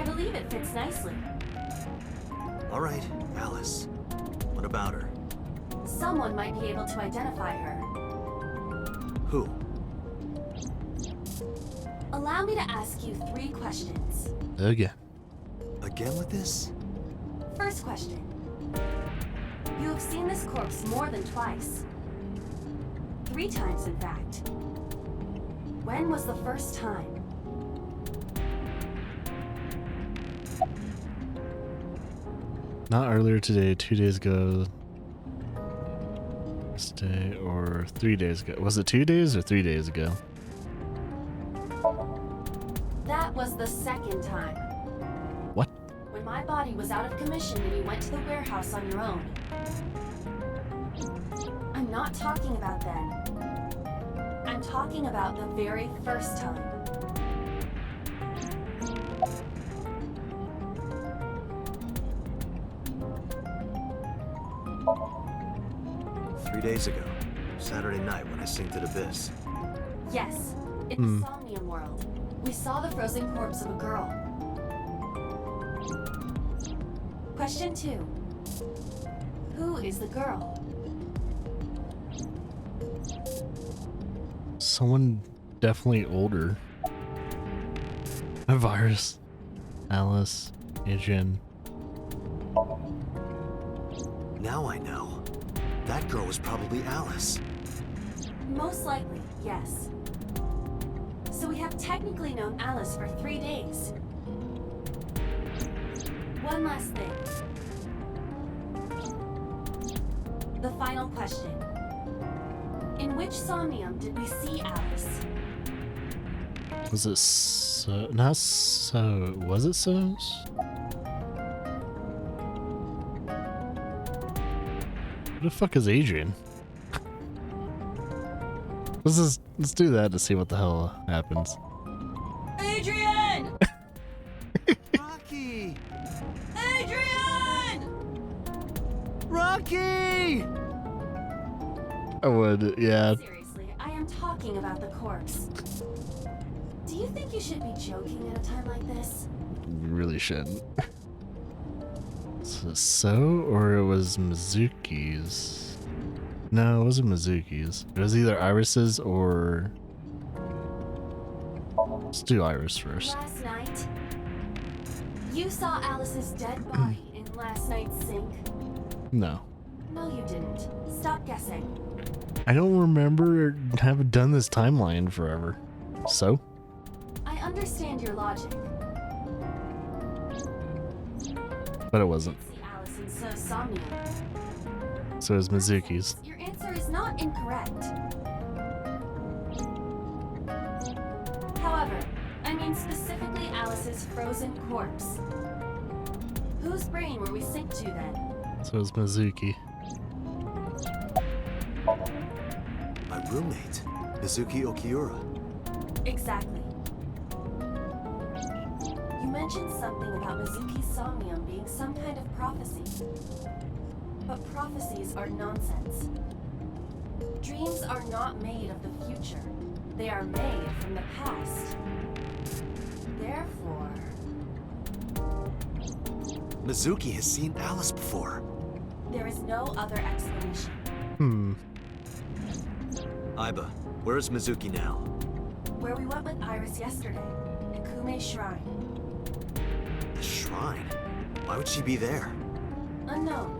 I believe it fits nicely. All right, Alice. What about her? Someone might be able to identify her. Who? Allow me to ask you 3 questions. Again. Again with this? First question. You have seen this corpse more than twice. 3 times, in fact. When was the first time? Not earlier today, 2 days ago. This day or 3 days ago. Was it 2 days or 3 days ago? That was the second time. What? When my body was out of commission and you went to the warehouse on your own. I'm not talking about then. I'm talking about the very first time. Three days ago. Saturday night when I synced at Abyss. Yes, in the Somnium world. We saw the frozen corpse of a girl. Question 2. Who is the girl? Someone definitely older. A virus. Alice. Adrian. Now I know. That girl was probably Alice. Most likely, yes. So we have technically known Alice for 3 days. One last thing. The final question. In which Somnium did we see Alice? Was it so? Not so. Was it So's? Who the fuck is Adrian? Let's do that to see what the hell happens. Adrian! Rocky! Adrian! Rocky! I would, yeah. Seriously, I am talking about the corpse. Do you think you should be joking at a time like this? Really shouldn't. So, or it was Mizuki's? No, it wasn't Mizuki's. It was either Iris's or... Let's do Iris first. Last night, you saw Alice's dead body in last night's sink? No. No, you didn't. Stop guessing. I don't remember having done this timeline forever. So? I understand your logic. But it wasn't. See Alice in so Somnium. So it was Mizuki's. Your answer is not incorrect. However, I mean specifically Alice's frozen corpse. Whose brain were we synced to then? So it was Mizuki. My roommate, Mizuki Okiura. Exactly. You mentioned something about Mizuki's Somnium being some kind of prophecy. But prophecies are nonsense. Dreams are not made of the future. They are made from the past. Therefore... Mizuki has seen Alice before. there is no other explanation. Aiba, where is Mizuki now? Where we went with Iris yesterday, Ikume Shrine. The shrine? Why would she be there? Unknown.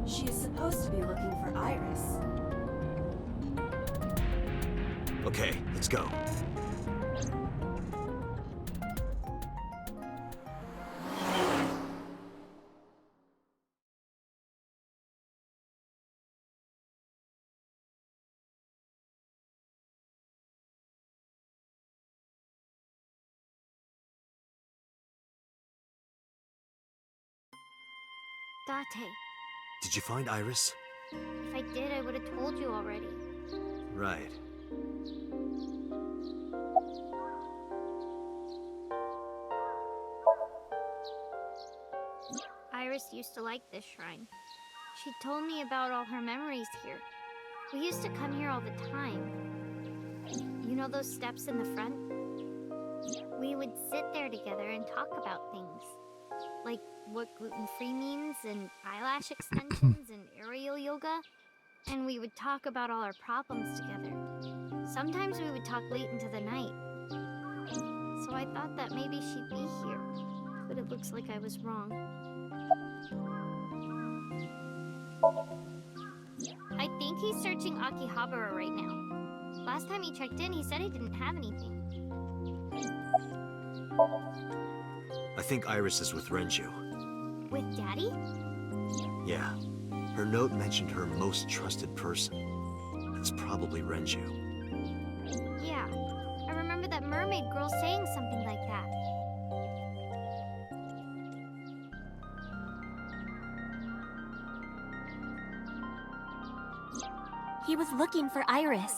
She is supposed to be looking for Iris. Okay, let's go. Date, Did you find Iris? if I did, I would have told you already. Right. Iris used to like this shrine. She told me about all her memories here. We used to come here all the time. You know those steps in the front? We would sit there together and talk about things. Like what gluten-free means, and eyelash extensions, and aerial yoga. And we would talk about all our problems together. Sometimes we would talk late into the night. So I thought that maybe she'd be here. But it looks like I was wrong. I think he's searching Akihabara right now. Last time he checked in, he said he didn't have anything. I think Iris is with Renju. With Daddy? Yeah. Her note mentioned her most trusted person. It's probably Renju. Yeah. I remember that mermaid girl saying something like that. He was looking for Iris.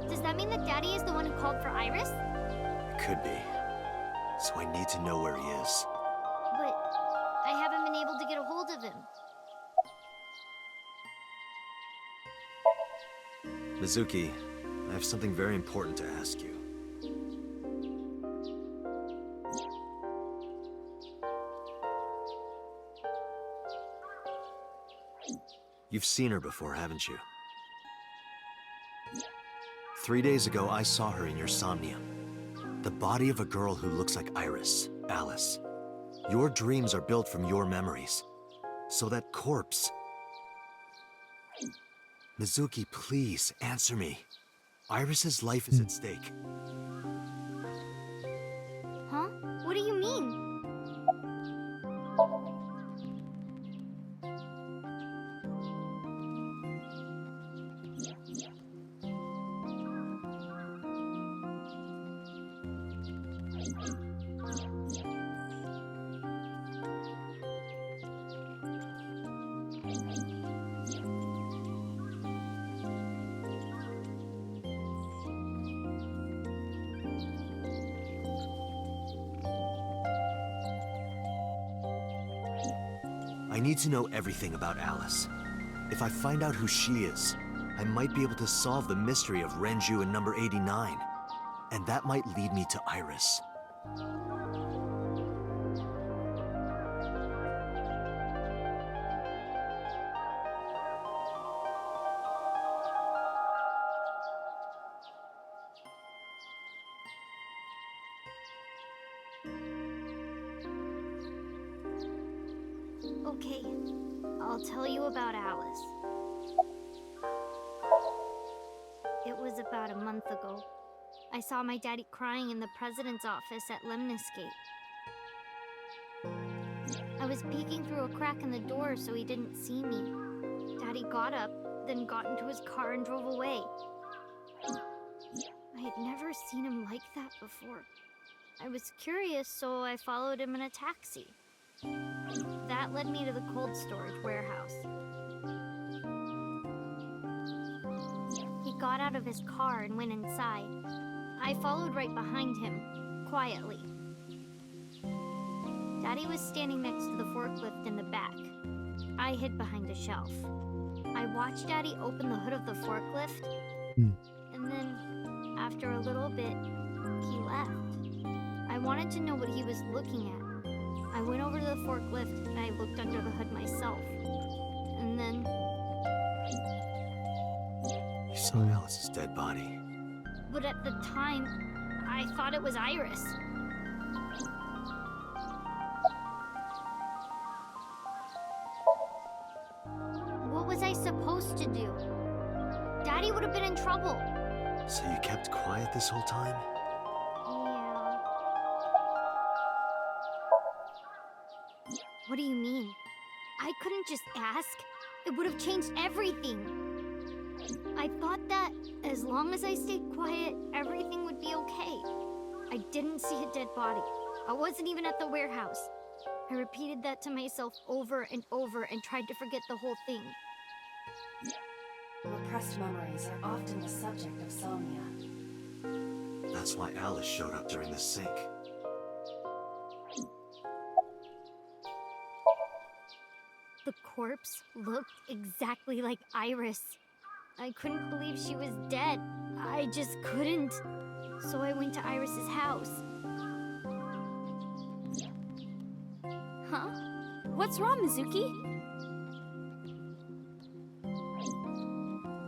Does that mean that Daddy is the one who called for Iris? Could be. So I need to know where he is. But I haven't been able to get a hold of him. Mizuki, I have something very important to ask you. You've seen her before, haven't you? 3 days ago, I saw her in your Somnium. The body of a girl who looks like Iris, Alice. Your dreams are built from your memories. So that corpse... Mizuki, please, answer me. Iris's life is at stake. Huh? What do you mean? I need to know everything about Alice. If I find out who she is, I might be able to solve the mystery of Renju and number 89. And that might lead me to Iris. Okay, I'll tell you about Alice. It was about a month ago. I saw my daddy crying in the president's office at Lemniscate. I was peeking through a crack in the door so he didn't see me. Daddy got up, then got into his car and drove away. I had never seen him like that before. I was curious, so I followed him in a taxi. That led me to the cold storage warehouse. He got out of his car and went inside. I followed right behind him, quietly. Daddy was standing next to the forklift in the back. I hid behind a shelf. I watched Daddy open the hood of the forklift, and then, after a little bit, he left. I wanted to know what he was looking at. I went over to the forklift and I looked under the hood myself. And then... You saw Alice's dead body. But at the time, I thought it was Iris. What was I supposed to do? Daddy would have been in trouble. So you kept quiet this whole time? Yeah. What do you mean? I couldn't just ask. It would have changed everything. I thought that as long as I stayed quiet, everything would be okay. I didn't see a dead body. I wasn't even at the warehouse. I repeated that to myself over and over and tried to forget the whole thing. Repressed memories are often the subject of somnia. That's why Alice showed up during the sync. The corpse looked exactly like Iris. I couldn't believe she was dead. I just couldn't. So I went to Iris's house. Huh? What's wrong, Mizuki?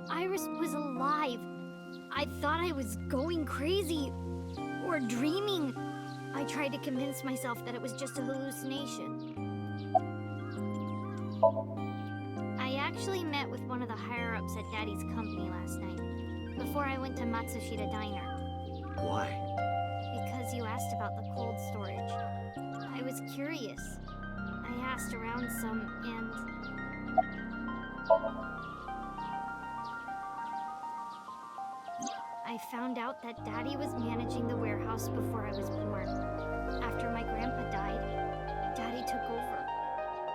Iris was alive. I thought I was going crazy or dreaming. I tried to convince myself that it was just a hallucination. I actually met with one of the higher-ups at Daddy's company last night, before I went to Matsushita Diner. Why? Because you asked about the cold storage. I was curious. I asked around some, and... I found out that Daddy was managing the warehouse before I was born. After my grandpa died, Daddy took over.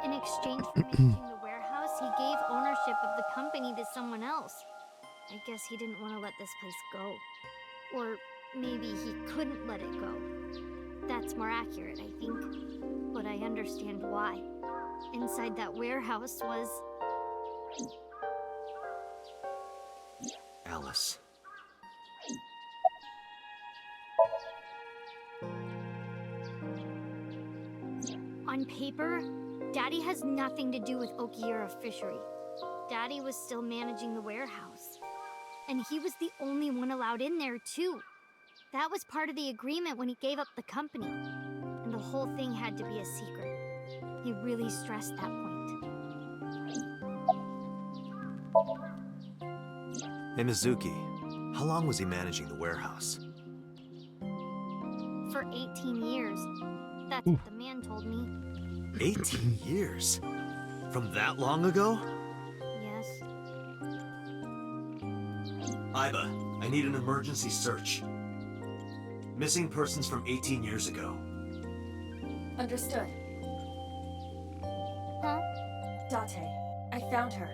In exchange for managing the warehouse, he gave ownership of the company to someone else. I guess he didn't want to let this place go. Or maybe he couldn't let it go. That's more accurate, I think. But I understand why. Inside that warehouse was... Alice. On paper, Daddy has nothing to do with Okiura Fishery. Daddy was still managing the warehouse. And he was the only one allowed in there, too. That was part of the agreement when he gave up the company. And the whole thing had to be a secret. He really stressed that point. Hey, Mizuki. How long was he managing the warehouse? For 18 years. That's what the man told me. 18 years? From that long ago? Yes. Iba, I need an emergency search. Missing persons from 18 years ago. Understood. Huh? Date, I found her.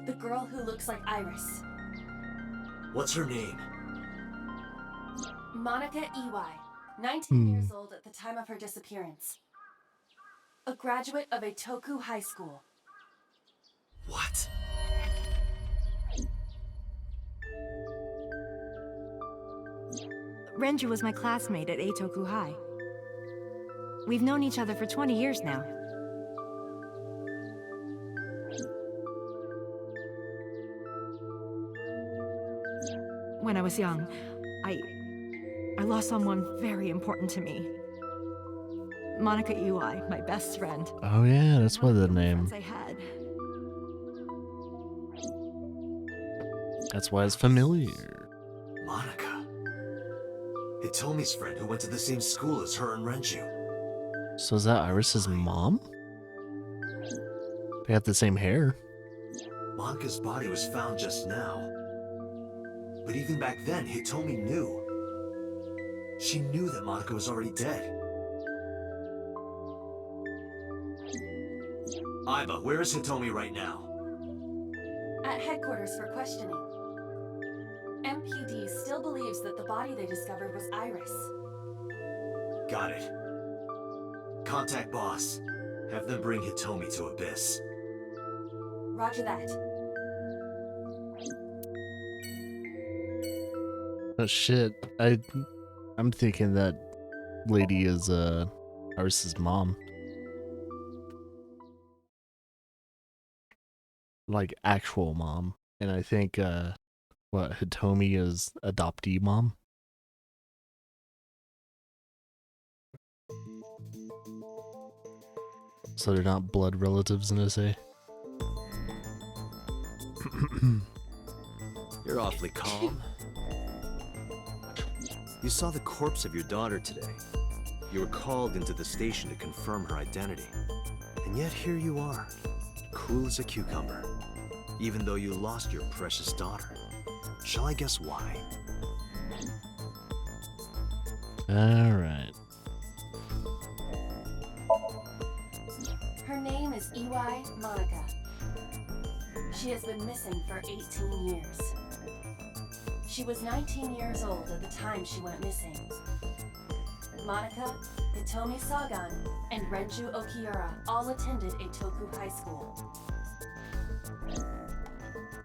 The girl who looks like Iris. What's her name? Monica Iwai, 19 years old at the time of her disappearance. A graduate of Eitoku High School. What? Renju was my classmate at Eitoku High. We've known each other for 20 years now. When I was young, I lost someone very important to me. Monica Iwai, my best friend. Oh yeah, that's what the name. I had. That's why it's familiar. Monica. Hitomi's friend who went to the same school as her and Renju. So is that Iris's mom? They have the same hair. Monica's body was found just now. But even back then, Hitomi knew. She knew that Monica was already dead. Iba, where is Hitomi right now? At headquarters for questioning. MPD still believes that the body they discovered was Iris. Got it. Contact boss. Have them bring Hitomi to Abyss. Roger that. Oh shit. I'm thinking that lady is Iris's mom. Like actual mom. And I think Hitomi is adoptee mom. So they're not blood relatives in SA. You're awfully calm. You saw the corpse of your daughter today. You were called into the station to confirm her identity. And yet here you are, cool as a cucumber, even though you lost your precious daughter. Shall I guess why? Alright. Her name is Iwai Monica. She has been missing for 18 years. She was 19 years old at the time she went missing. Monica, Hitomi Sagan, and Renju Okiura all attended Eitoku High School.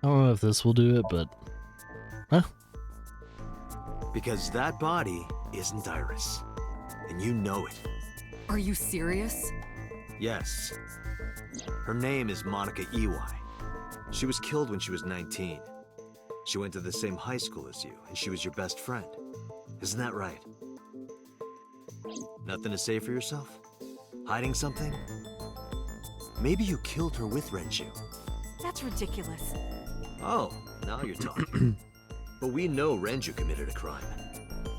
I don't know if this will do it, but... Huh? Because that body isn't Iris. And you know it. Are you serious? Yes. Her name is Monica Iwai. She was killed when she was 19. She went to the same high school as you, and she was your best friend. Isn't that right? Nothing to say for yourself? Hiding something? Maybe you killed her with Renju. That's ridiculous. Oh, now you're talking. But we know Renju committed a crime.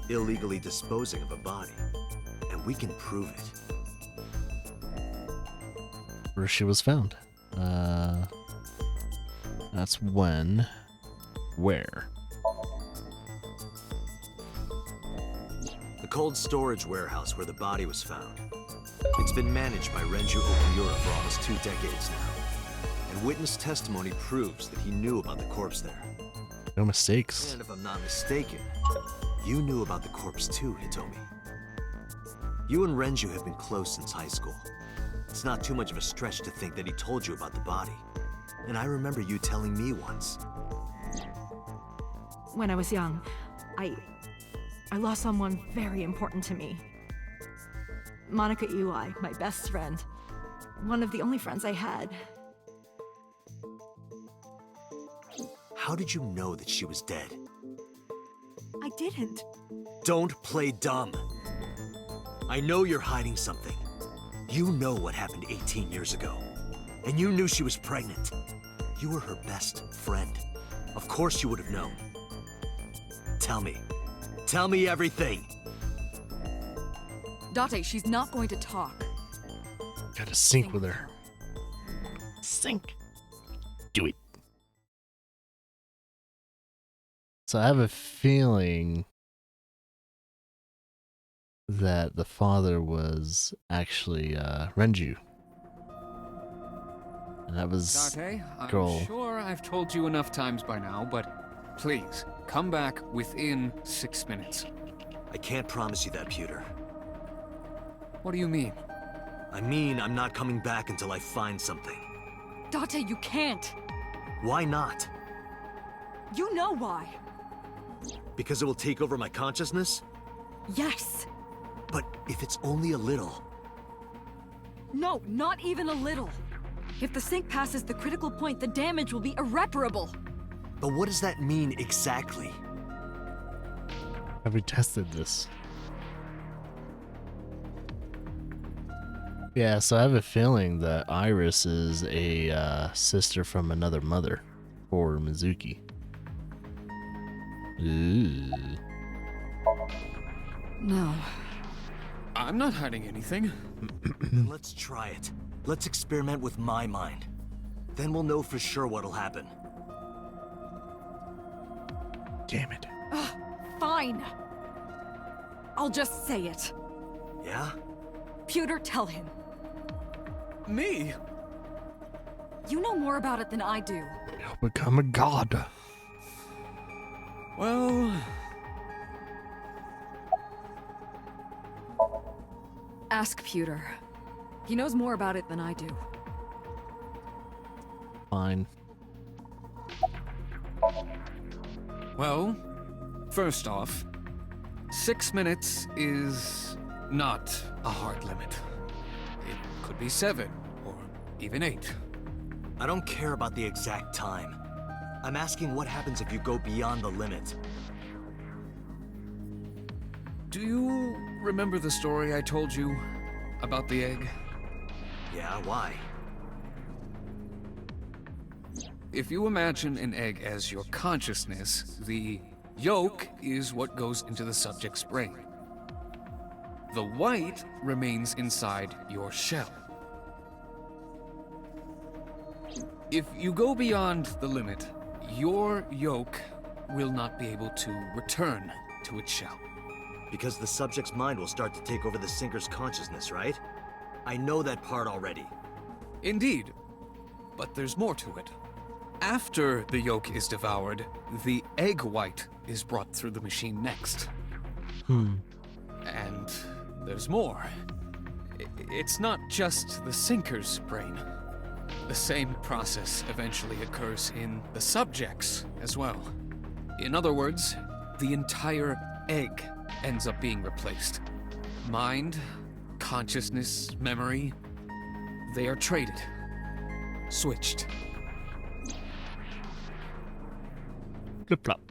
Illegally disposing of a body. And we can prove it. Where she was found. That's when. Where? The cold storage warehouse where the body was found. It's been managed by Renju Okumura for almost 2 decades now. And witness testimony proves that he knew about the corpse there. No mistakes. And if I'm not mistaken, you knew about the corpse too, Hitomi. You and Renju have been close since high school. It's not too much of a stretch to think that he told you about the body. And I remember you telling me once. When I was young, I lost someone very important to me. Monica Iwai, my best friend. One of the only friends I had. How did you know that she was dead? I didn't. Don't play dumb. I know you're hiding something. You know what happened 18 years ago. And you knew she was pregnant. You were her best friend. Of course you would have known. Tell me. Tell me everything. Date, she's not going to talk. Gotta sync with her. Sync. Do it. So I have a feeling that the father was actually Renju. And that was Date, girl. I'm sure I've told you enough times by now, but please, come back within 6 minutes. I can't promise you that, Pewter. What do you mean? I mean, I'm not coming back until I find something. Date, you can't. Why not? You know why. Because it will take over my consciousness? Yes. But if it's only a little... No, not even a little. If the sync passes the critical point, the damage will be irreparable. But what does that mean exactly? Have we tested this? Yeah, so I have a feeling that Iris is a sister from another mother for Mizuki. Ooh. No. I'm not hiding anything. Then let's try it. Let's experiment with my mind. Then we'll know for sure what'll happen. Damn it. Fine. I'll just say it. Yeah? Pewter, tell him. Me? You know more about it than I do. You'll become a god. Well, Ask Pewter. He knows more about it than I do. Fine. well, first off, 6 minutes is not a hard limit. It could be 7, or even 8. I don't care about the exact time. I'm asking what happens if you go beyond the limit. Do you remember the story I told you about the egg? Yeah, why? If you imagine an egg as your consciousness, the yolk is what goes into the subject's brain. The white remains inside your shell. If you go beyond the limit, your yolk will not be able to return to its shell. Because the subject's mind will start to take over the sinker's consciousness, right? I know that part already. Indeed, but there's more to it. After the yolk is devoured, the egg white is brought through the machine next. And there's more. It's not just the sinker's brain. The same process eventually occurs in the subjects as well. In other words, the entire egg ends up being replaced. Mind, consciousness, memory, they are traded, switched. Flip flop.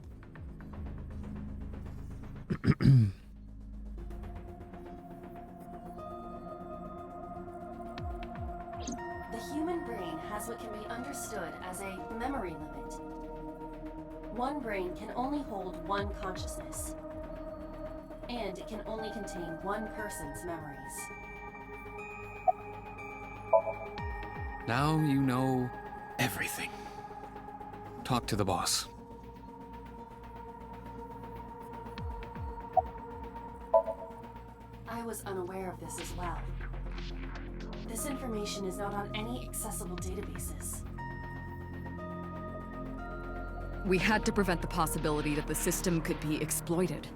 The human brain has what can be understood as a memory limit. One brain can only hold one consciousness, and it can only contain one person's memories. Now you know everything. Talk to the boss. I was unaware of this as well. This information is not on any accessible databases. We had to prevent the possibility that the system could be exploited.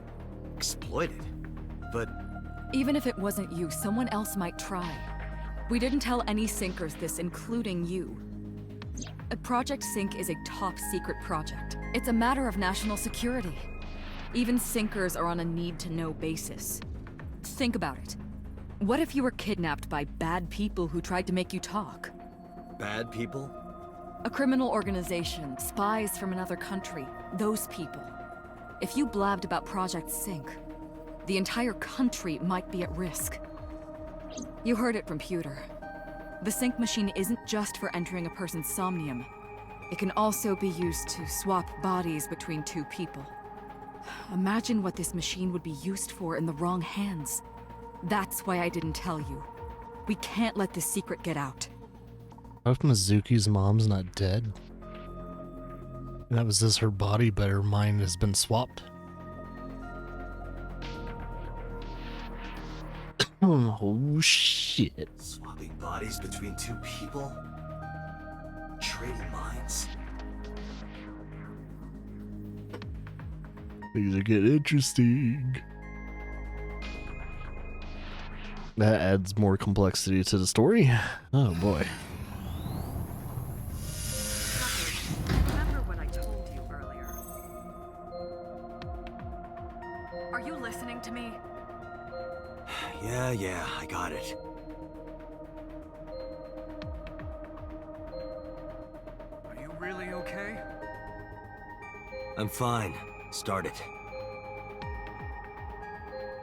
Exploited? But Even if it wasn't you, someone else might try. We didn't tell any Syncers this, including you. Project Sync is a top-secret project. It's a matter of national security. Even Syncers are on a need-to-know basis. Think about it. What if you were kidnapped by bad people who tried to make you talk? bad people? A criminal organization, spies from another country, those people. If you blabbed about Project Sync, the entire country might be at risk. You heard it from Pewter. The Sync machine isn't just for entering a person's Somnium. It can also be used to swap bodies between two people. Imagine what this machine would be used for in the wrong hands. That's why I didn't tell you. We can't let this secret get out. What if Mizuki's mom's not dead? And that was just her body, but her mind has been swapped. Oh shit. Swapping bodies between two people? Trading minds? Things are getting interesting. That adds more complexity to the story. Oh boy. Remember what I told you earlier. Are you listening to me? Yeah, I got it. Are you really okay? I'm fine. Start it.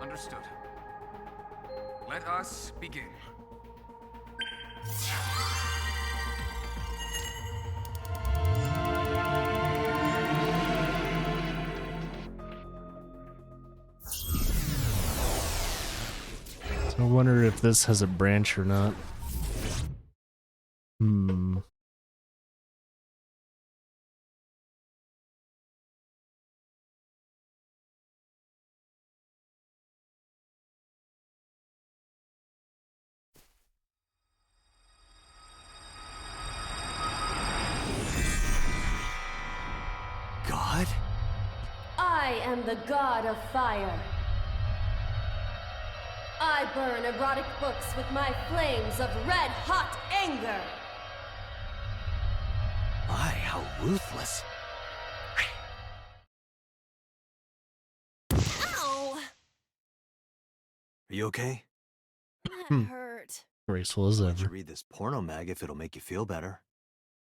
Understood. Let us begin. So I wonder if this has a branch or not. God? I am the god of fire. I burn erotic books with my flames of red-hot anger. My, how ruthless. Ow! Are you okay? That hurt. Graceful as Why don't you ever. read this porno mag if it'll make you feel better?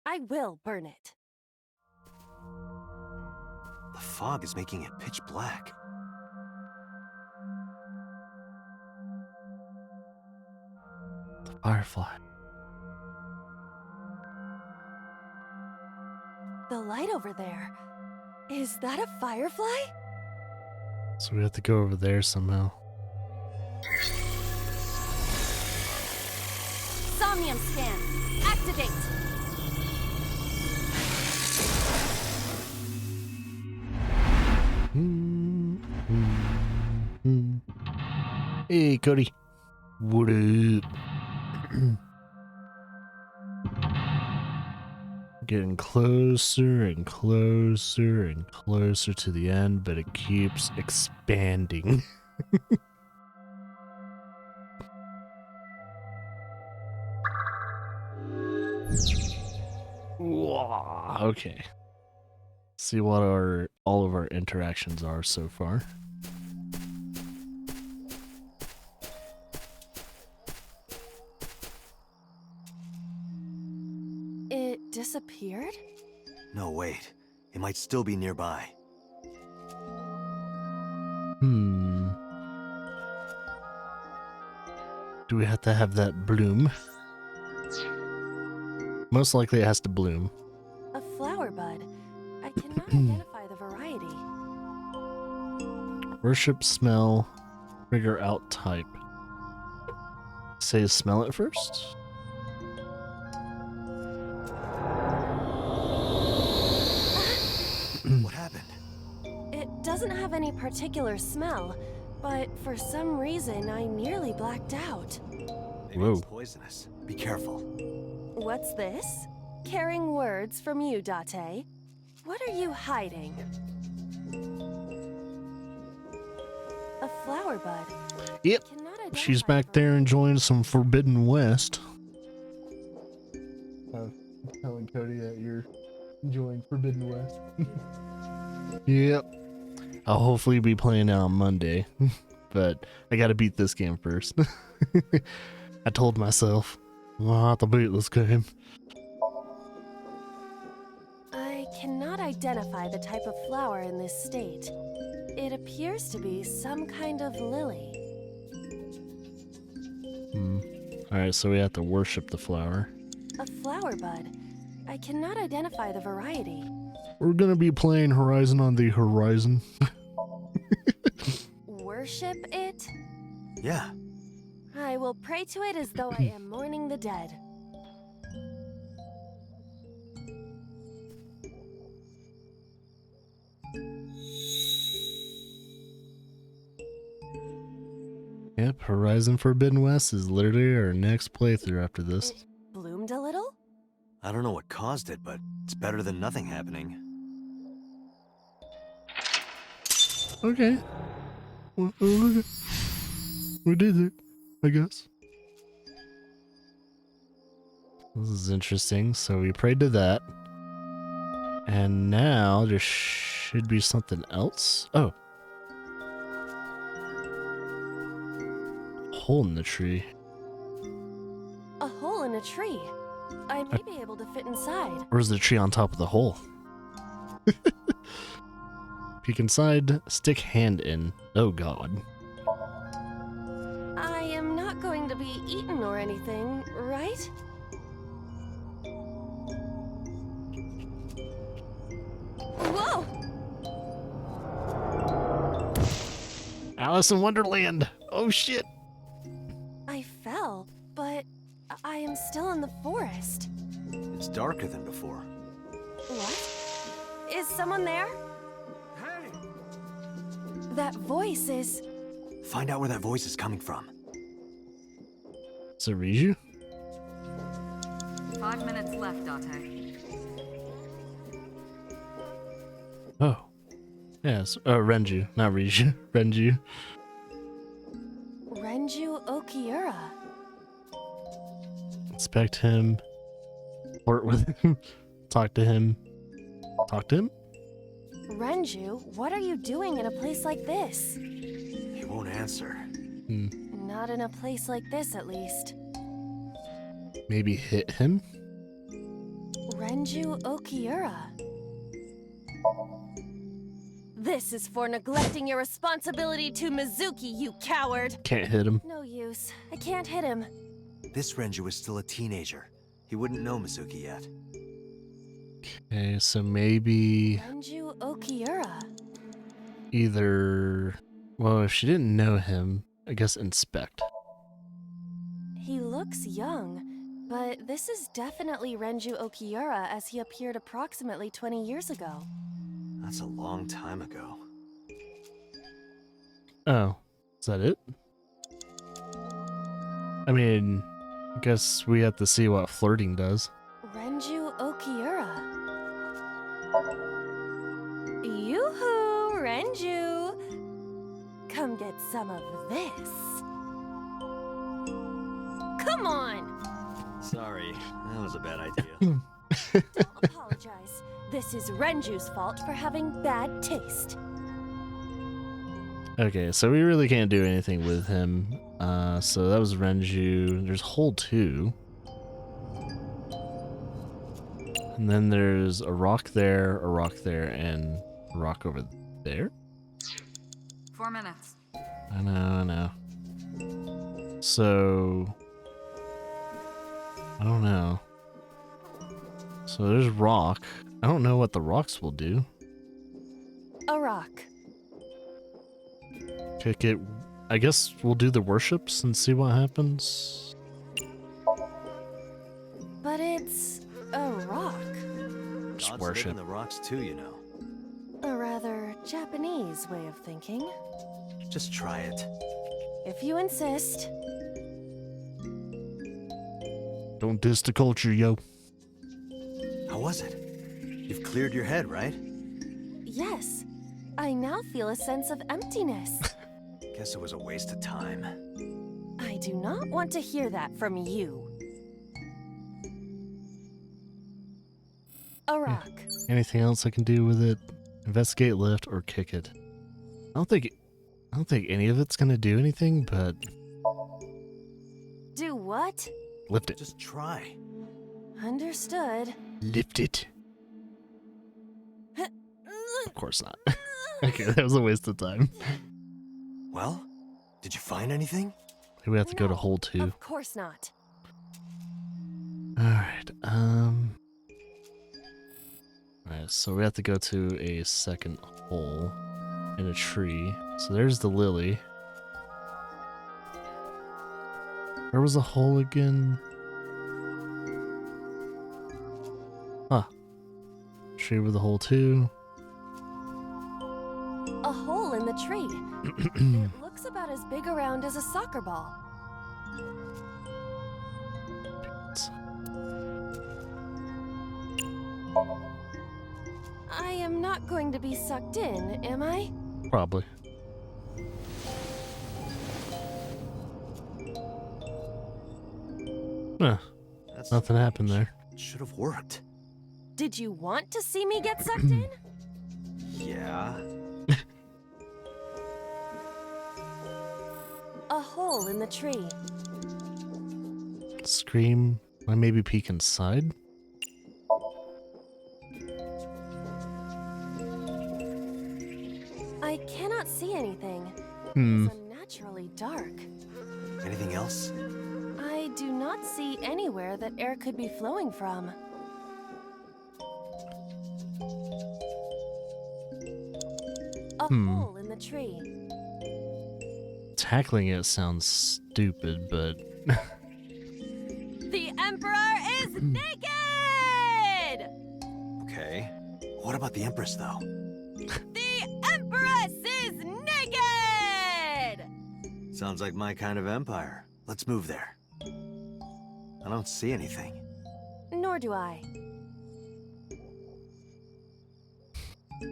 I will burn it. The fog is making it pitch black. The firefly. The light over there. Is that a firefly? So we have to go over there somehow. Somnium scan. Activate. Hey, Cody. What up? Getting closer and closer and closer to the end, but it keeps expanding. Okay. See what all of our interactions are so far. It disappeared? No, wait. It might still be nearby. Do we have to have that bloom? Most likely it has to bloom. A flower bud. I cannot identify the variety. Worship, smell, figure out type. Say smell it first? What happened? It doesn't have any particular smell, but for some reason I nearly blacked out. Maybe Whoa. it's poisonous. Be careful. What's this? Caring words from you, Date. What are you hiding? A flower bud. Yep. Cannot She's identify back there enjoying some Forbidden West. Telling Cody that you're enjoying Forbidden West. Yep. I'll hopefully be playing it on Monday, but I gotta beat this game first. I told myself, I'll have to beat this game. I cannot identify the type of flower in this state. It appears to be some kind of lily. Alright, so we have to worship the flower. A flower bud. I cannot identify the variety. We're gonna be playing Horizon on the Horizon. Worship it? Yeah. I will pray to it as though I am mourning the dead. Yep, Horizon Forbidden West is literally our next playthrough after this. It bloomed a little? I don't know what caused it, but it's better than nothing happening. Okay. Well, okay. We did it, I guess. This is interesting. So we prayed to that. And now there should be something else. Oh. Hole in the tree. A hole in a tree. I may be able to fit inside. Or is the tree on top of the hole? Peek inside, stick hand in. Oh god. I am not going to be eaten or anything, right? Whoa! Alice in Wonderland! Oh shit! I fell, but I am still in the forest. It's darker than before. What? Is someone there? Hey! That voice is... Find out where that voice is coming from. Is it Riju? 5 minutes left, Date. Oh. Yes. Renju, not Riju. Renju. Renju Okiura. Inspect him. Flirt with him. Talk to him. Talk to him? Renju, what are you doing in a place like this? He won't answer. Not in a place like this, at least. Maybe hit him? Renju Okiura. This is for neglecting your responsibility to Mizuki, you coward! Can't hit him. No use. I can't hit him. This Renju is still a teenager. He wouldn't know Mizuki yet. Okay, so maybe Renju Okiura. either... Well, if she didn't know him, I guess inspect. He looks young, but this is definitely Renju Okiura as he appeared approximately 20 years ago. That's a long time ago. Oh, is that it? I mean, I guess we have to see what flirting does. Renju Okiura. Yoo-hoo, Renju! Come get some of this. Come on! Sorry, that was a bad idea. Don't apologize. apologize. This is Renju's fault for having bad taste. Okay, so we really can't do anything with him. So that was Renju. There's hole 2. And then there's a rock there, and a rock over there. 4 minutes. I know. So I don't know. So there's rock. I don't know what the rocks will do. A rock. Kick it. I guess we'll do the worships and see what happens. But it's a rock. Just Gods live worship. in the rocks too, you know. A rather Japanese way of thinking. Just try it. If you insist. Don't diss the culture, yo. How was it? You've cleared your head, right? Yes. I now feel a sense of emptiness. Guess it was a waste of time. I do not want to hear that from you. A rock. Anything else I can do with it? Investigate, lift, or kick it. I don't think any of it's gonna do anything, but Do what? lift it. Just try. Understood. Lift it. Of course not. Okay, that was a waste of time. Well, did you find anything? Maybe we have to go to No, hole 2. Of course not. Alright, Alright, so we have to go to a second hole in a tree. So there's the lily. Where was the hole again? Huh. Tree with a hole too. A hole in the tree. It looks about as big around as a soccer ball. I am not going to be sucked in, am I? Probably. Huh, That's nothing happened there. It should have worked. Did you want to see me get sucked in? Yeah. A hole in the tree. Scream. I maybe peek inside. I cannot see anything. Hmm. It's unnaturally dark. Anything else? I do not see anywhere that air could be flowing from. A hole in the tree. Tackling it sounds stupid, but The Emperor is naked! Okay. What about the Empress, though? The Empress is naked! Sounds like my kind of empire. Let's move there. I don't see anything. Nor do I.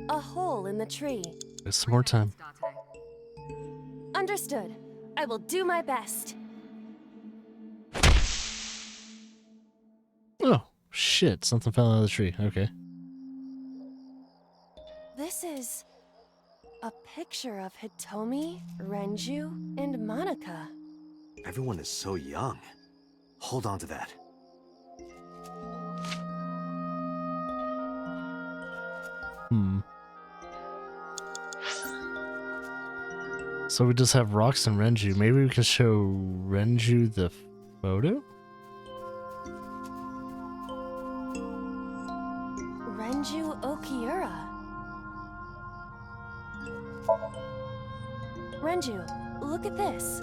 A hole in the tree. there's some more time. Understood. I will do my best. Oh, shit. Something fell out of the tree. Okay. This is a picture of Hitomi, Renju, and Monica. Everyone is so young. Hold on to that. Hmm. So we just have rocks and Renju. Maybe we could show Renju the photo? Renju Okiura. Renju, look at this.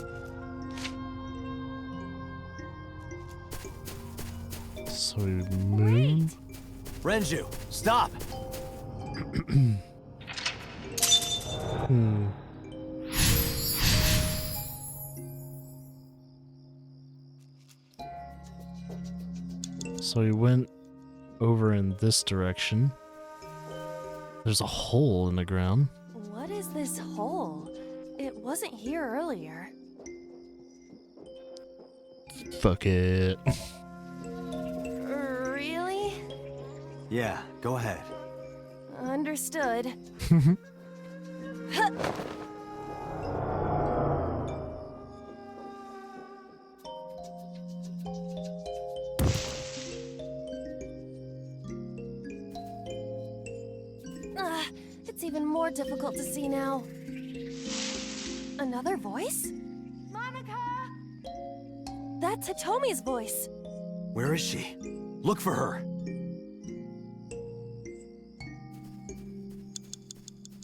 So we move. Renju, stop! Hmm. So we went over in this direction. There's a hole in the ground. What is this hole? It wasn't here earlier. Fuck it. Really? Yeah, go ahead. Understood. It's even more difficult to see now. Another voice? Monica! That's Hitomi's voice. Where is she? Look for her.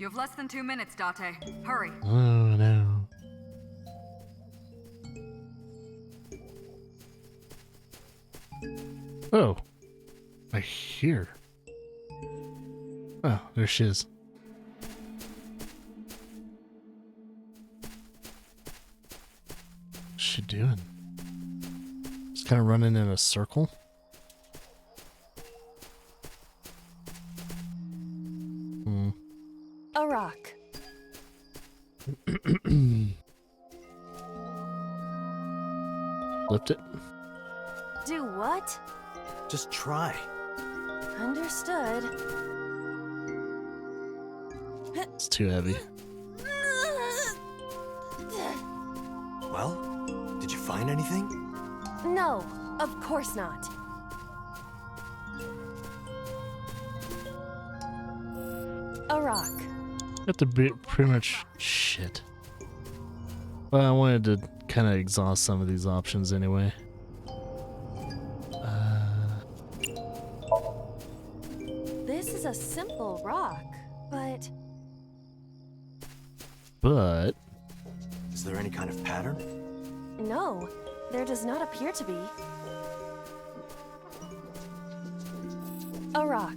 You have less than 2 minutes, Date. Hurry. Oh no. Oh. I hear. Oh, there she is. What's she doing? Just kind of running in a circle. A rock. Lift it. Do what? Just try. Understood. It's too heavy. Well, did you find anything? No, of course not. A rock. Have to be pretty much shit. Well, I wanted to kind of exhaust some of these options anyway. This is a simple rock, but But Is there any kind of pattern? no, there does not appear to be. A rock.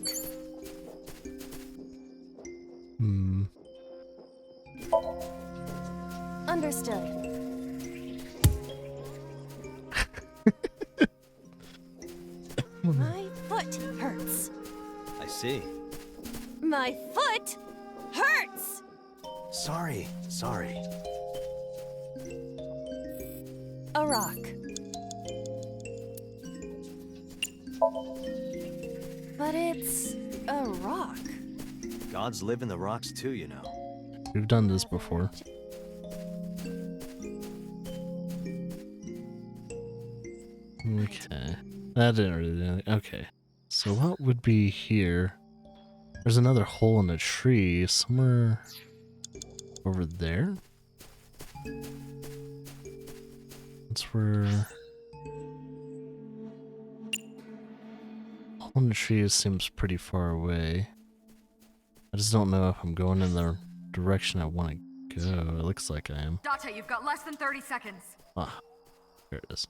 Understood. My foot hurts. I see. My foot hurts! Sorry. A rock. But it's a rock. Gods live in the rocks too, you know. we've done this before. Okay. That didn't really do anything. Okay. So what would be here? There's another hole in a tree somewhere over there. That's where... Hole in the tree seems pretty far away. I just don't know if I'm going in the direction I want to go. It looks like I am. Date, you've got less than 30 seconds. Ah, there it is.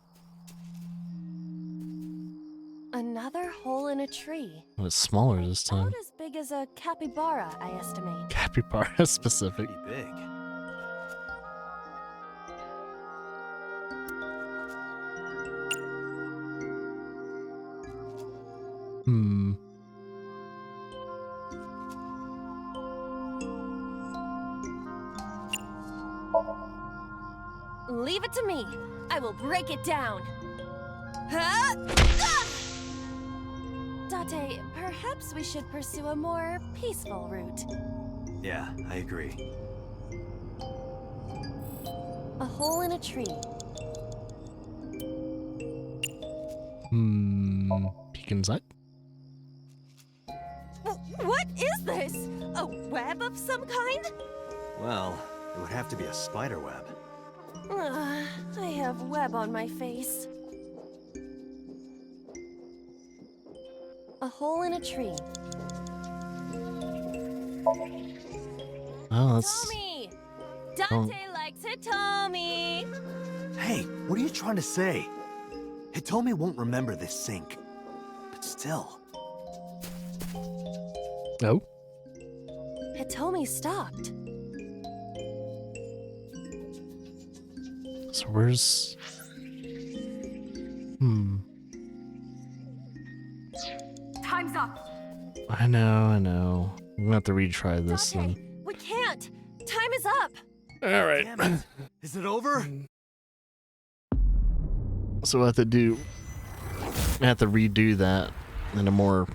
Another hole in a tree. Oh, it's smaller this time. About as big as a capybara, I estimate. Capybara specific. Pretty big. Leave it to me. I will break it down. Huh? Date, perhaps we should pursue a more peaceful route. Yeah, I agree. A hole in a tree. Peek inside. What is this? A web of some kind? Well, it would have to be a spider web. I have web on my face. A hole in a tree. Oh, that's... Tommy! Oh. Dante likes Hitomi! Hey, what are you trying to say? Hitomi won't remember this sink. But still. Oh? Hitomi stopped. So where's... Time's up. I know. I'm gonna have to retry this Dante, then. we can't! Time is up! Alright. Damn it. Is it over? So I have to redo that in a more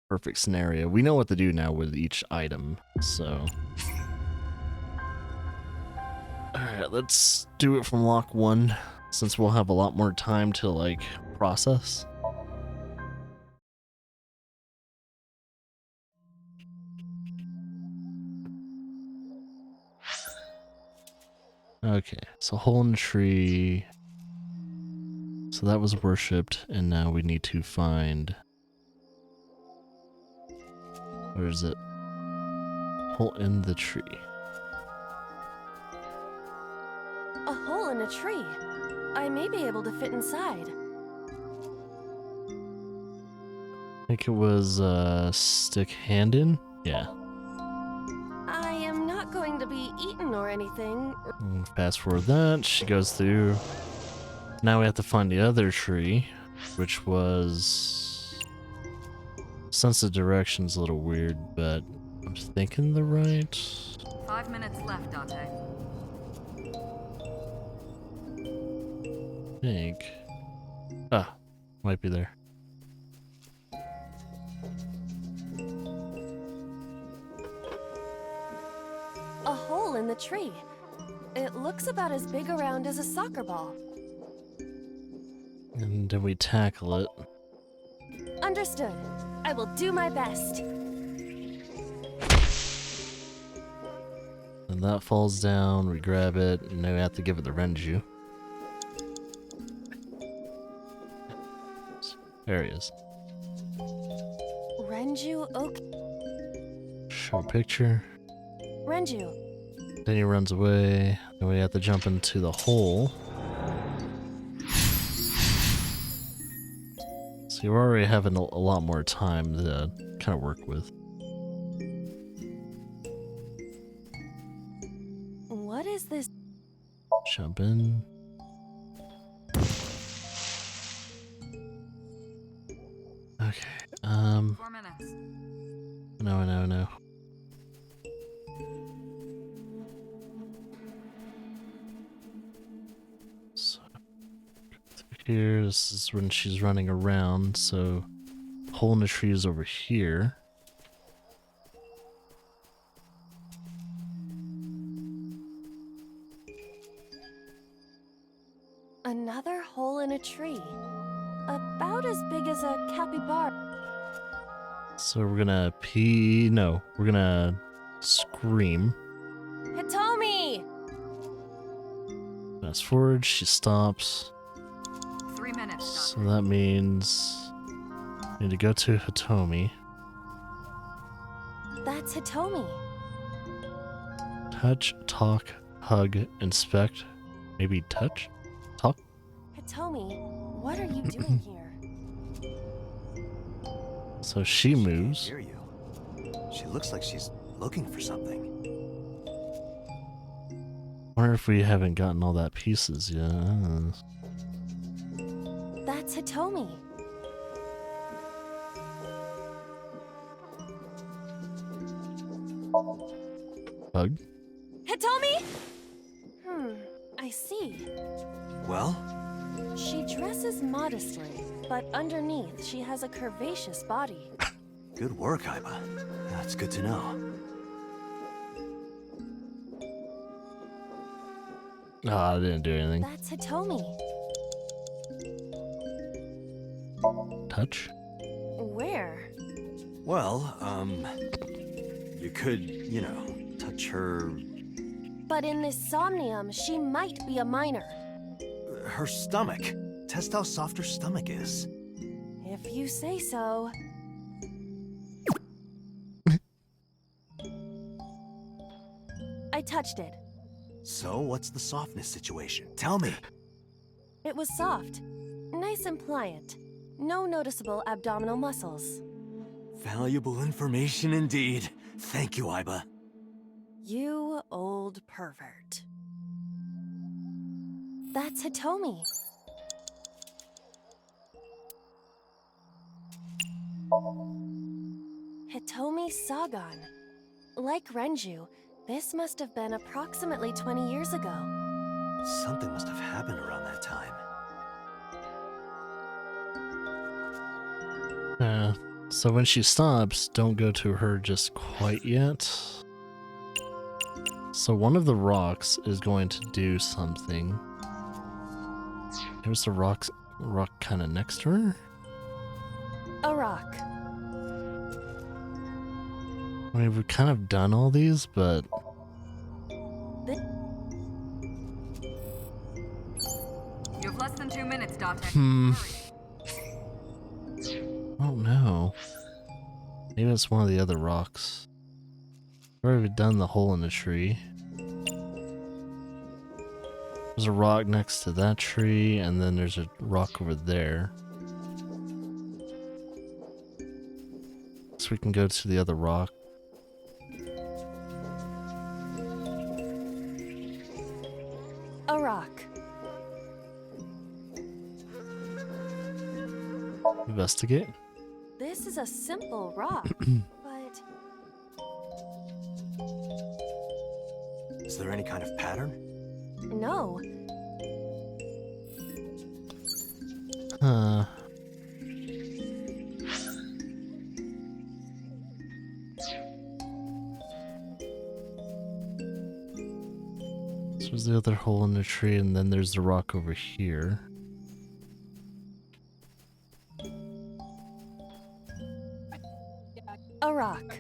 perfect scenario. We know what to do now with each item, so. Alright, let's do it from lock 1, since we'll have a lot more time to, like, process. Okay, so hole in the tree. So that was worshipped, and now we need to find... Where is it? Hole in the tree. A hole in a tree. I may be able to fit inside. I think it was stick hand in? Yeah. I am not going to be eaten or anything. Fast forward that, she goes through. Now we have to find the other tree, which was... Sense of direction's a little weird, but I'm thinking the right... 5 minutes left, Dante. I think... Ah, might be there. A hole in the tree. It looks about as big around as a soccer ball. And then we tackle it. Understood. I will do my best. And that falls down, we grab it, and now we have to give it the Renju. There he is. Renju Oak. Show a picture. Renju. Then he runs away, and we have to jump into the hole. So you're already having a lot more time to kind of work with. What is this? Jump in. Okay, 4 minutes. no. So, here, this is when she's running around, so hole in the tree is over here. Another hole in a tree. About as big as a capybara. So we're gonna we're gonna scream. Hitomi! Fast forward, she stops. 3 minutes, So Dante. that means we need to go to Hitomi. That's Hitomi. Touch, talk, hug, inspect. Maybe touch? Talk? Hitomi, what are you doing here? So she moves. Hear you. She looks like she's looking for something. Wonder if we haven't gotten all that pieces yet. That's Hitomi. Hug? Hitomi? I see. Well, She dresses modestly, but underneath she has a curvaceous body. good work, Aiba. That's good to know. Ah, I didn't do anything. That's Hitomi. Touch? Where? Well, you could, touch her... But in this Somnium, she might be a minor. her stomach. Test how soft her stomach is. If you say so. I touched it. So, what's the softness situation? Tell me. It was soft. Nice and pliant. No noticeable abdominal muscles. Valuable information indeed. Thank you, Aiba. You old pervert. That's Hitomi. Hitomi Sagan. Like Renju, this must have been approximately 20 years ago. Something must have happened around that time. So when she stops, don't go to her just quite yet. So one of the rocks is going to do something. Here's the rock kind of next to her. A rock. I mean, we've kind of done all these, but You have less than 2 minutes, Date. oh no. Maybe it's one of the other rocks. We've already done the hole in the tree. There's a rock next to that tree, and then there's a rock over there. So we can go to the other rock. A rock. Investigate. This is a simple rock, but Is there any kind of pattern? no. Huh. So there's the other hole in the tree, and then there's the rock over here. A rock.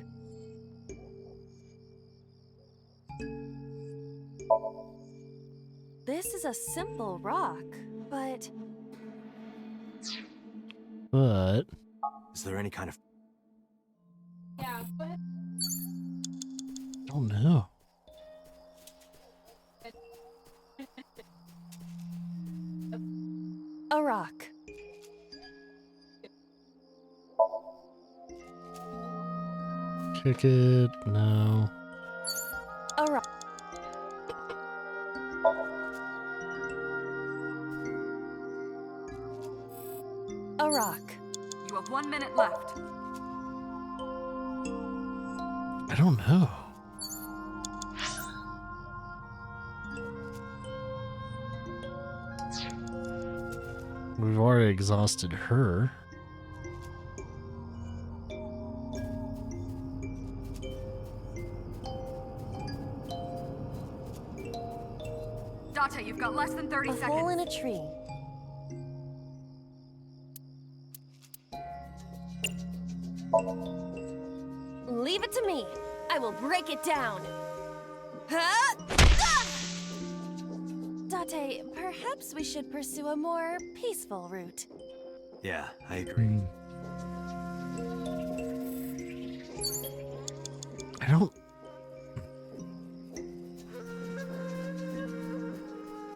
This is a simple rock, but Is there any kind of... oh no. a rock. Kick it. No. A rock. A rock. You have 1 minute left. I don't know. We've already exhausted her. Date, you've got less than 30 A seconds. hole in a tree. Leave it to me. I will break it down. Huh? Ah! Date, perhaps we should pursue a more peaceful route. Yeah, I agree. I don't...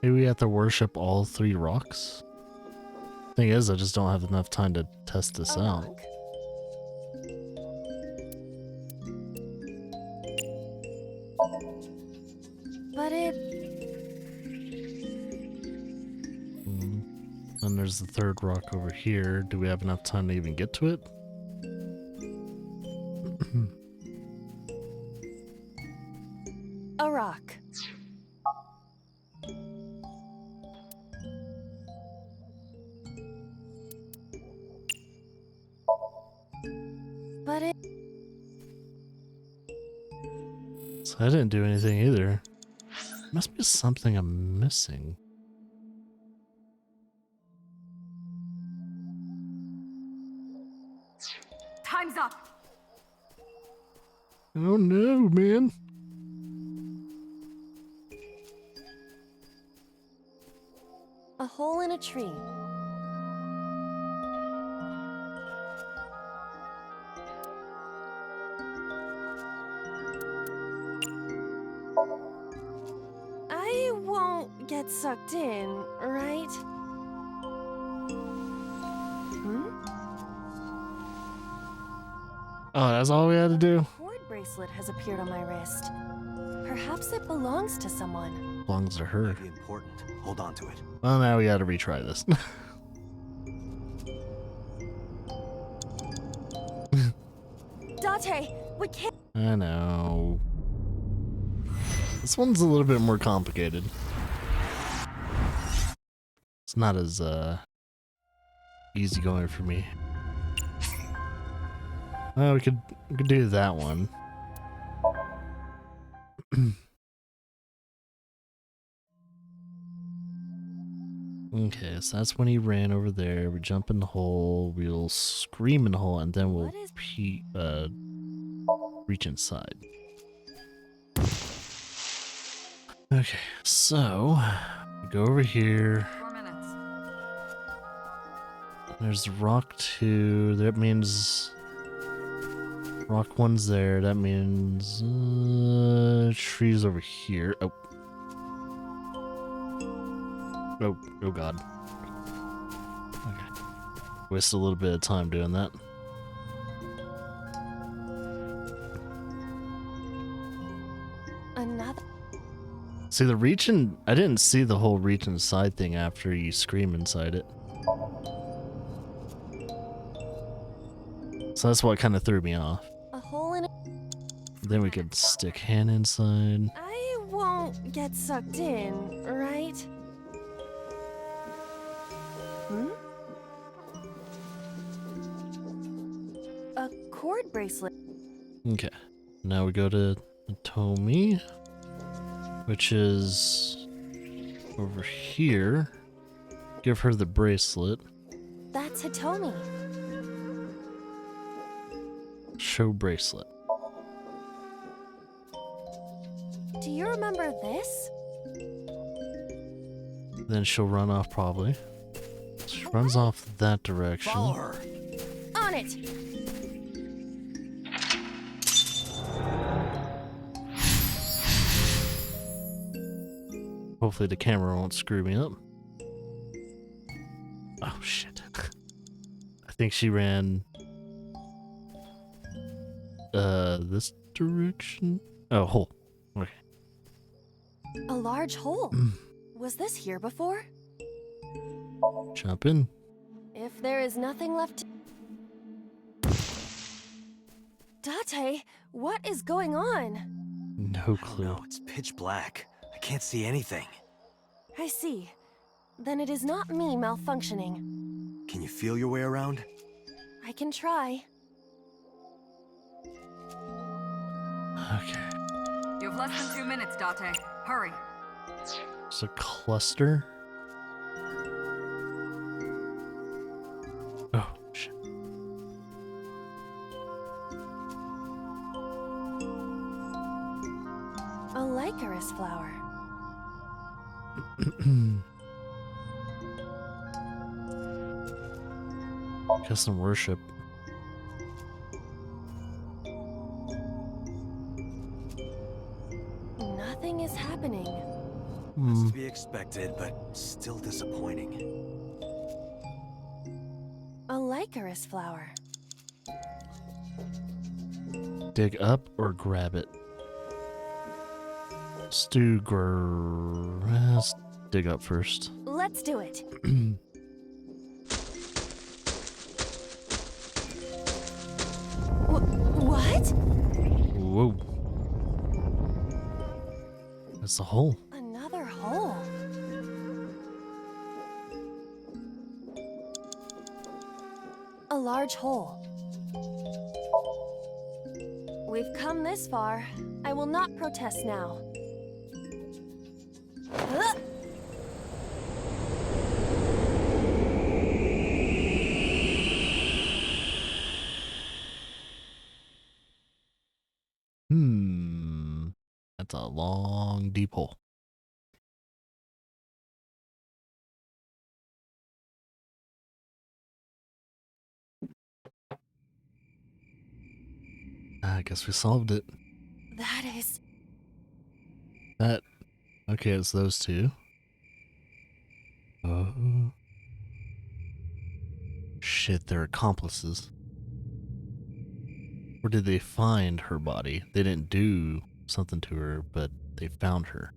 Maybe we have to worship all three rocks? Thing is, I just don't have enough time to test this A out. rock. But it... And there's the third rock over here. Do we have enough time to even get to it? A rock. But it... So I didn't do anything either. Must be something I'm missing. Time's up. Oh no, man. A hole in a tree. I won't get sucked in, right? Hmm? Oh, that's all we had to do? A cord bracelet has appeared on my wrist. Perhaps it belongs to someone. Belongs to her. Might be important. Hold on to it. Well, now we gotta retry this. Date, we can't... I know. This one's a little bit more complicated. It's not as easygoing for me. We could do that one. Okay, so that's when he ran over there. We jump in the hole, we'll scream in the hole, and then we'll What is- reach inside. Okay, so go over here. 4 minutes. There's rock 2. That means rock 1's there. That means trees over here. Oh. Oh god. Okay. Waste a little bit of time doing that. Another. See, the reaching, I didn't see the whole reach inside thing after you scream inside it. So that's what kind of threw me off. A hole in it. Then we could stick hand inside. I won't get sucked in, right? Hmm? A cord bracelet. Okay. Now we go to Tomi, which is over here. Give her the bracelet. That's Hitomi. Show bracelet. Do you remember this? Then she'll run off probably. She runs off that direction. Follow her. On it! Hopefully the camera won't screw me up. Oh shit. I think she ran this direction. Oh, hole. Okay. A large hole. Was this here before? Jump in. If there is nothing left to... Date, what is going on? No clue. No, it's pitch black. I can't see anything. I see. Then it is not me malfunctioning. Can you feel your way around? I can try. Okay. You have less than 2 minutes, Date. Hurry. It's a cluster. Oh, shit. A Lycaris flower. Custom worship. Nothing is happening. That's to be expected, but still disappointing. A Lycaris flower. Dig up or grab it? Let's do let's dig up first. Let's do it. What? Whoa. That's the hole. Another hole. A large hole. We've come this far. I will not protest now. Huh? That's a long, deep hole. I guess we solved it. That is... Okay, it's those two. Oh. Shit, they're accomplices. Where did they find her body? They didn't do something to her, but they found her.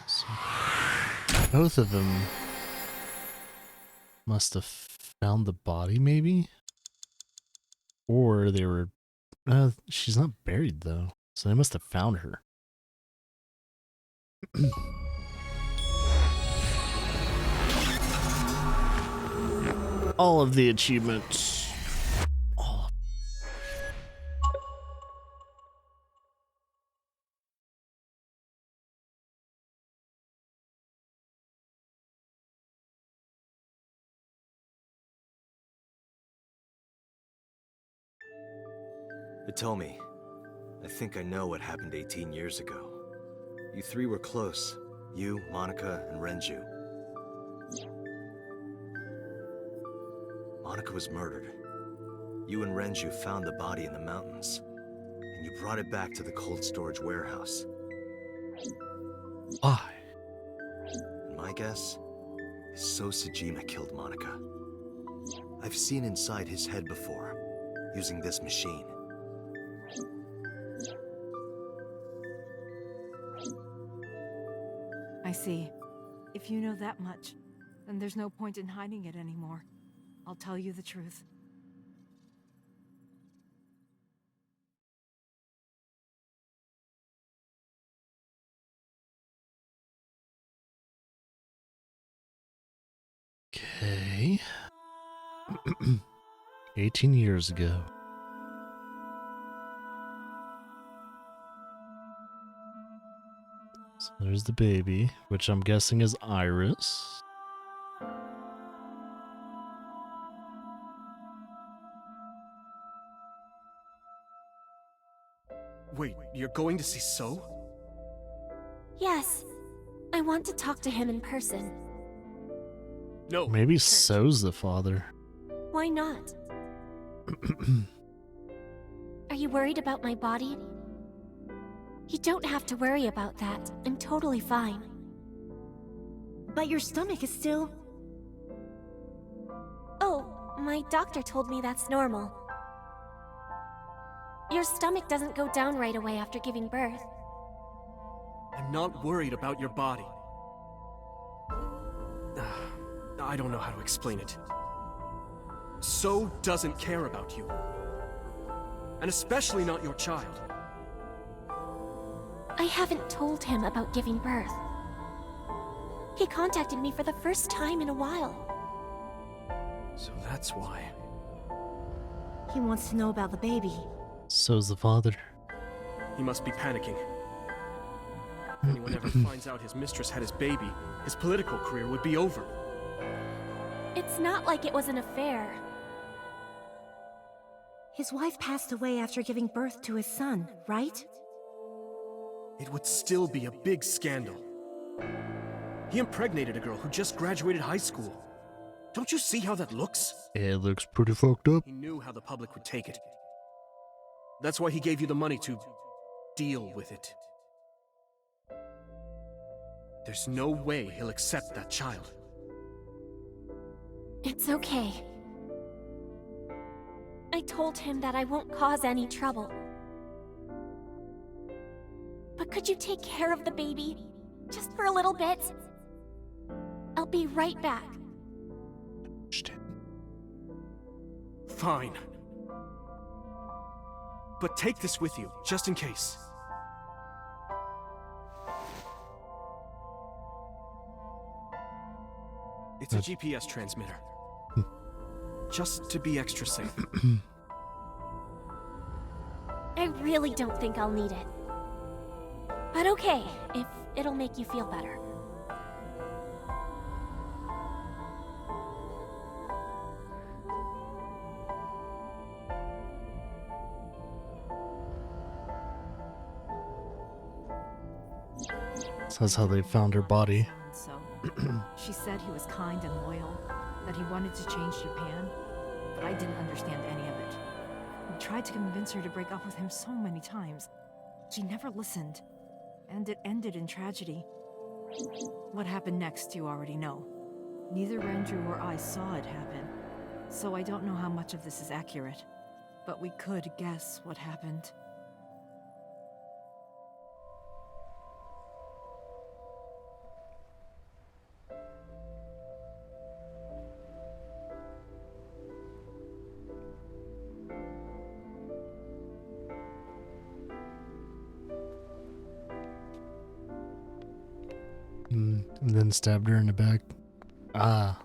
So, both of them must have found the body, maybe? Or they were... she's not buried, though. So they must have found her. all of the achievements. All of Hitomi, I think I know what happened 18 years ago. You three were close. You, Monica, and Renju. Monica was murdered. You and Renju found the body in the mountains, and you brought it back to the cold storage warehouse. why? And my guess is So Sejima killed Monica. I've seen inside his head before, using this machine. I see. If you know that much, then there's no point in hiding it anymore. I'll tell you the truth. Okay. 18 years ago. So there's the baby, which I'm guessing is Iris. Wait, you're going to see So? Yes. I want to talk to him in person. No. Maybe can't. So's the father. Why not? Are you worried about my body? You don't have to worry about that. I'm totally fine. But your stomach is still... Oh, my doctor told me that's normal. Your stomach doesn't go down right away after giving birth. I'm not worried about your body. I don't know how to explain it. So doesn't care about you. And especially not your child. I haven't told him about giving birth. He contacted me for the first time in a while. So that's why. He wants to know about the baby. So's the father. He must be panicking. If anyone ever finds out his mistress had his baby, his political career would be over. It's not like it was an affair. His wife passed away after giving birth to his son, right? It would still be a big scandal. He impregnated a girl who just graduated high school. Don't you see how that looks? It looks pretty fucked up. He knew how the public would take it. That's why he gave you the money to deal with it. There's no way he'll accept that child. It's okay. I told him that I won't cause any trouble. But could you take care of the baby? Just for a little bit? I'll be right back. Fine. But take this with you, just in case. It's a GPS transmitter. Just to be extra safe. I really don't think I'll need it. But okay, if it'll make you feel better. So that's how they found her body. So, she said he was kind and loyal, that he wanted to change Japan, but I didn't understand any of it. We tried to convince her to break up with him so many times. She never listened, and it ended in tragedy. What happened next, you already know. Neither Renju or I saw it happen, so I don't know how much of this is accurate, but we could guess what happened. And then stabbed her in the back. Ah.